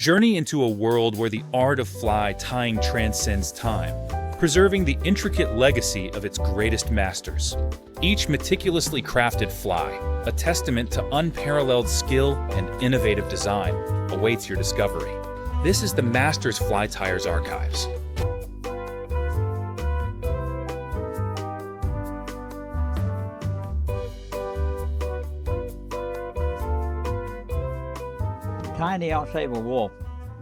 Journey into a world where the art of fly tying transcends time, preserving the intricate legacy of its greatest masters. Each meticulously crafted fly, a testament to unparalleled skill and innovative design, awaits your discovery. This is the Masters Fly Tyers Archives. Tying the Ausable Wulff,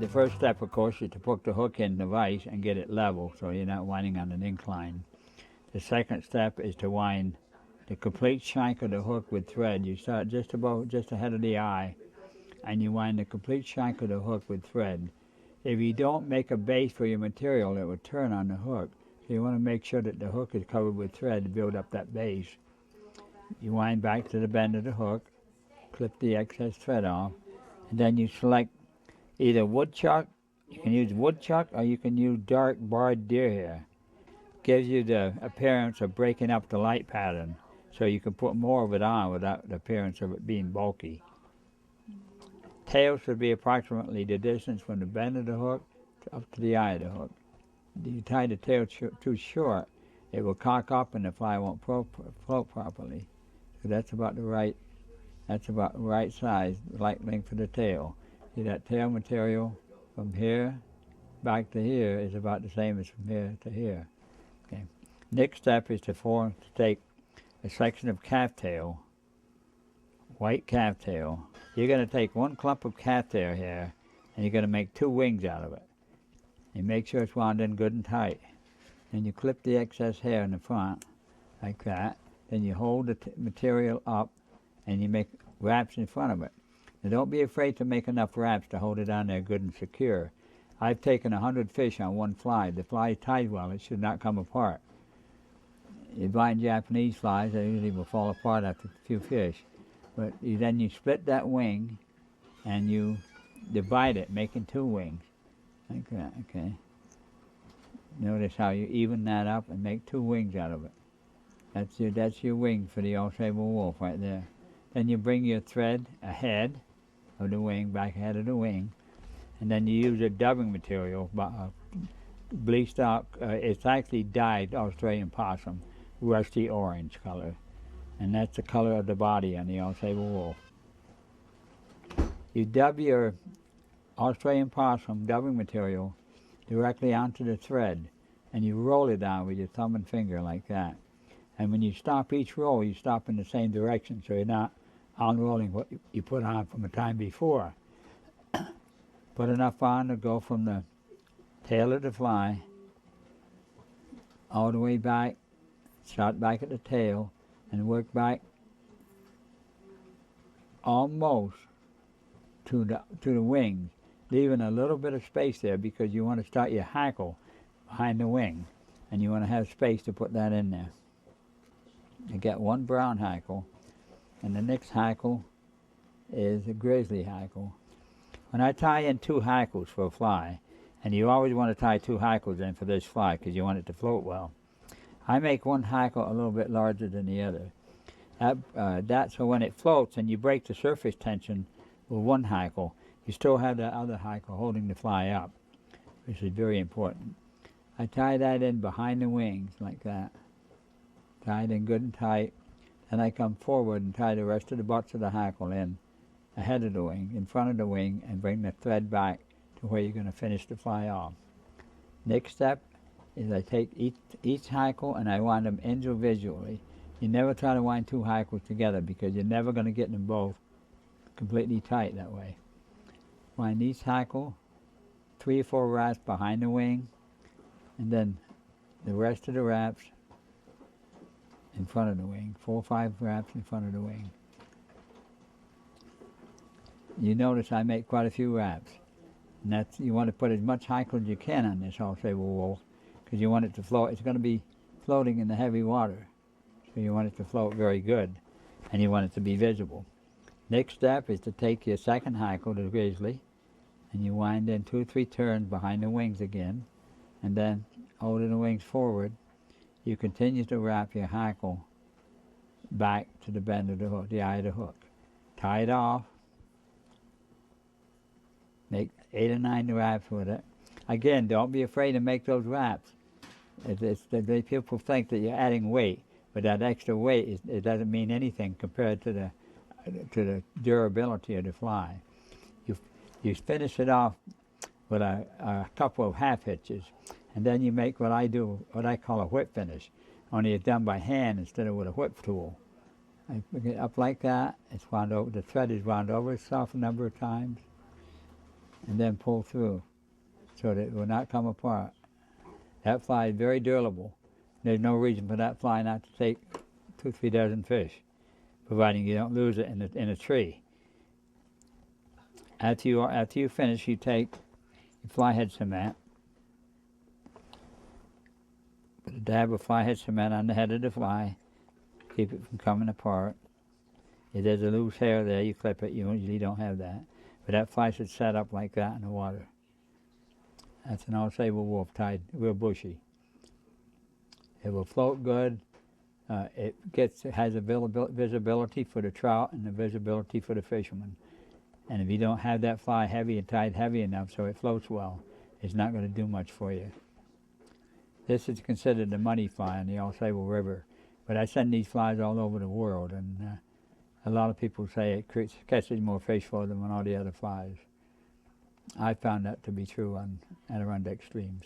the first step, of course, is to put the hook in the vise and get it level so you're not winding on an incline. The second step is to wind the complete shank of the hook with thread. You start just ahead of the eye, and you wind the complete shank of the hook with thread. If you don't make a base for your material, it will turn on the hook. So you want to make sure that the hook is covered with thread to build up that base. You wind back to the bend of the hook, clip the excess thread off, and then you select either woodchuck. You can use woodchuck or you can use dark barred deer hair. Gives you the appearance of breaking up the light pattern, so you can put more of it on without the appearance of it being bulky. Tail should be approximately the distance from the bend of the hook up to the eye of the hook. If you tie the tail too short, it will cock up and the fly won't float properly. So that's about the right size, light length for the tail. See, that tail material from here back to here is about the same as from here to here. Okay. Next step is to take a section of calf tail, white calf tail. You're going to take one clump of calf tail here, and you're going to make 2 wings out of it. You make sure it's wound in good and tight. Then you clip the excess hair in the front, like that. Then you hold the material up, and you make wraps in front of it. Now don't be afraid to make enough wraps to hold it on there good and secure. I've taken 100 fish on one fly. The fly is tied well, it should not come apart. You find Japanese flies, they usually will fall apart after a few fish. But then you split that wing and you divide it, making 2 wings. Like that, okay. Notice how you even that up and make 2 wings out of it. That's your wing for the Ausable Wulff right there. Then you bring your thread ahead of the wing, back ahead of the wing, and then you use a dubbing material, bleached out, it's actually dyed Australian possum, rusty orange color. And that's the color of the body on the Ausable Wulff. You dub your Australian possum dubbing material directly onto the thread, and you roll it down with your thumb and finger like that. And when you stop each roll, you stop in the same direction, so you're not unrolling what you put on from the time before. Put enough on to go from the tail of the fly all the way back, start back at the tail, and work back almost to the wings, leaving a little bit of space there because you want to start your hackle behind the wing, and you want to have space to put that in there. You get 1 brown hackle, and the next hackle is a grizzly hackle. When I tie in 2 hackles for a fly, and you always want to tie 2 hackles in for this fly because you want it to float well, I make 1 hackle a little bit larger than the other. So when it floats and you break the surface tension with 1 hackle, you still have the other hackle holding the fly up, which is very important. I tie that in behind the wings like that, tied in good and tight. Then I come forward and tie the rest of the butts of the hackle in ahead of the wing, in front of the wing, and bring the thread back to where you're going to finish the fly off. Next step is I take each hackle and I wind them individually. You never try to wind 2 hackles together because you're never going to get them both completely tight that way. Wind each hackle 3 or 4 wraps behind the wing, and then the rest of the wraps in front of the wing, 4 or 5 wraps in front of the wing. You notice I make quite a few wraps. And you want to put as much hackle as you can on this Ausable Wulff because you want it to float. It's going to be floating in the heavy water. So you want it to float very good, and you want it to be visible. Next step is to take your second hackle, the grizzly, and you wind in 2 or 3 turns behind the wings again, and then holding the wings forward, you continue to wrap your hackle back to the bend of the hook, the eye of the hook. Tie it off, Make 8 or 9 wraps with it. Again, don't be afraid to make those wraps. People think that you're adding weight, but that extra weight it doesn't mean anything compared to the durability of the fly. You finish it off with a couple of half hitches, and then you make what I call a whip finish. Only it's done by hand instead of with a whip tool. I pick it up like that. It's wound over. The thread is wound over itself a number of times, and then pull through, so that it will not come apart. That fly is very durable. There's no reason for that fly not to take 2 or 3 dozen fish, providing you don't lose it in a tree. After you finish, you take your fly head cement, put a dab of fly head cement on the head of the fly, keep it from coming apart. If there's a loose hair there, you clip it. You usually don't have that. But that fly should set up like that in the water. That's an Ausable Wulff tied real bushy. It will float good. It has visibility for the trout and the visibility for the fisherman. And if you don't have that fly heavy and tied heavy enough so it floats well, it's not going to do much for you. This is considered the money fly on the Ausable River. But I send these flies all over the world, and a lot of people say it catches more fish for them than all the other flies. I found that to be true on Adirondack streams.